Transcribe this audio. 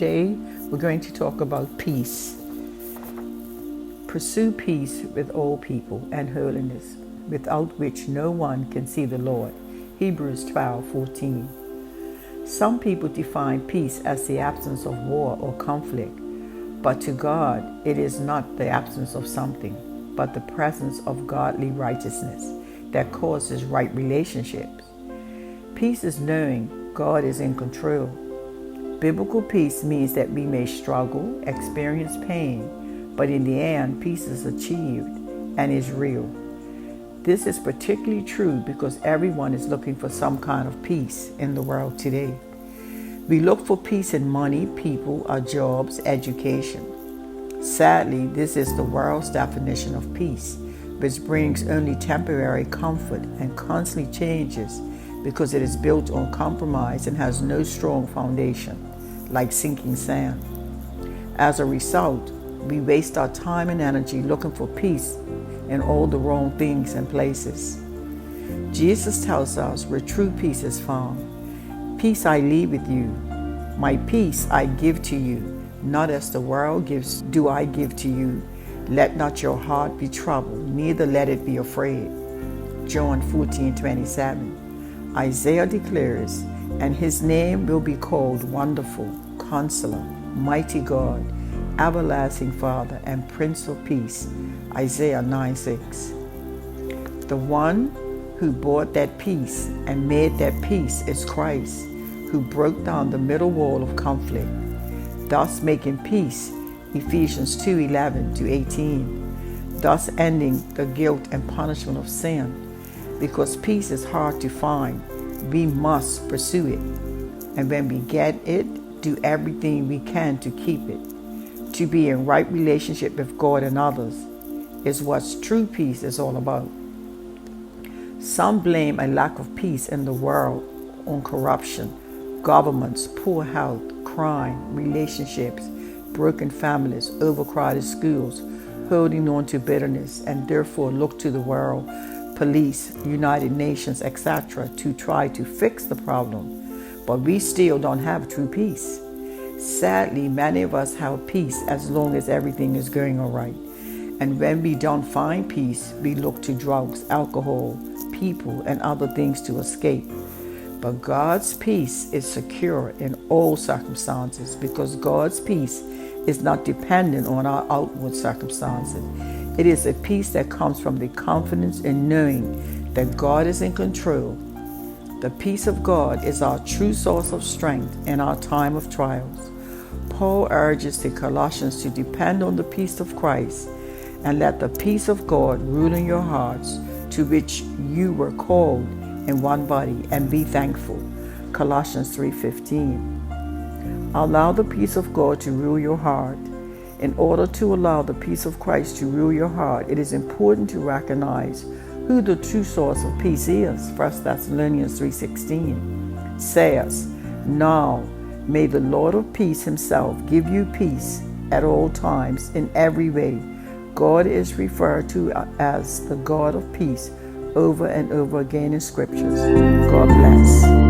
Today we're going to talk about peace. Pursue peace with all people and holiness, without which no one can see the Lord. Hebrews 12:14. Some people define peace as the absence of war or conflict, but to God it is not the absence of something, but the presence of godly righteousness that causes right relationships. Peace is knowing God is in control. Biblical peace means that we may struggle, experience pain, but in the end, peace is achieved and is real. This is particularly true because everyone is looking for some kind of peace in the world today. We look for peace in money, people, our jobs, education. Sadly, this is the world's definition of peace, which brings only temporary comfort and constantly changes because it is built on compromise and has no strong foundation, like sinking sand. As a result, we waste our time and energy looking for peace in all the wrong things and places. Jesus tells us where true peace is found. Peace I leave with you, my peace I give to you, not as the world gives do I give to you. Let not your heart be troubled, neither let it be afraid. John 14:27. Isaiah declares, and his name will be called Wonderful, Counselor, Mighty God, Everlasting Father, and Prince of Peace. Isaiah 9:6. The one who brought that peace and made that peace is Christ, who broke down the middle wall of conflict, thus making peace. Ephesians 2:11-18, thus ending the guilt and punishment of sin. Because peace is hard to find, we must pursue it. And when we get it, do everything we can to keep it. To be in right relationship with God and others is what true peace is all about. Some blame a lack of peace in the world on corruption, governments, poor health, crime, relationships, broken families, overcrowded schools, holding on to bitterness, and therefore look to the world, police, United Nations, etc. to try to fix the problem. But we still don't have true peace. Sadly, many of us have peace as long as everything is going all right. And when we don't find peace, we look to drugs, alcohol, people, and other things to escape. But God's peace is secure in all circumstances because God's peace is not dependent on our outward circumstances. It is a peace that comes from the confidence in knowing that God is in control. The peace of God is our true source of strength in our time of trials. Paul urges the Colossians to depend on the peace of Christ and let the peace of God rule in your hearts, to which you were called in one body, and be thankful. Colossians 3:15. Allow the peace of God to rule your heart. In order to allow the peace of Christ to rule your heart, it is important to recognize who the true source of peace is. 1 Thessalonians 3:16 says, now may the Lord of peace himself give you peace at all times in every way. God is referred to as the God of peace over and over again in scriptures. God bless.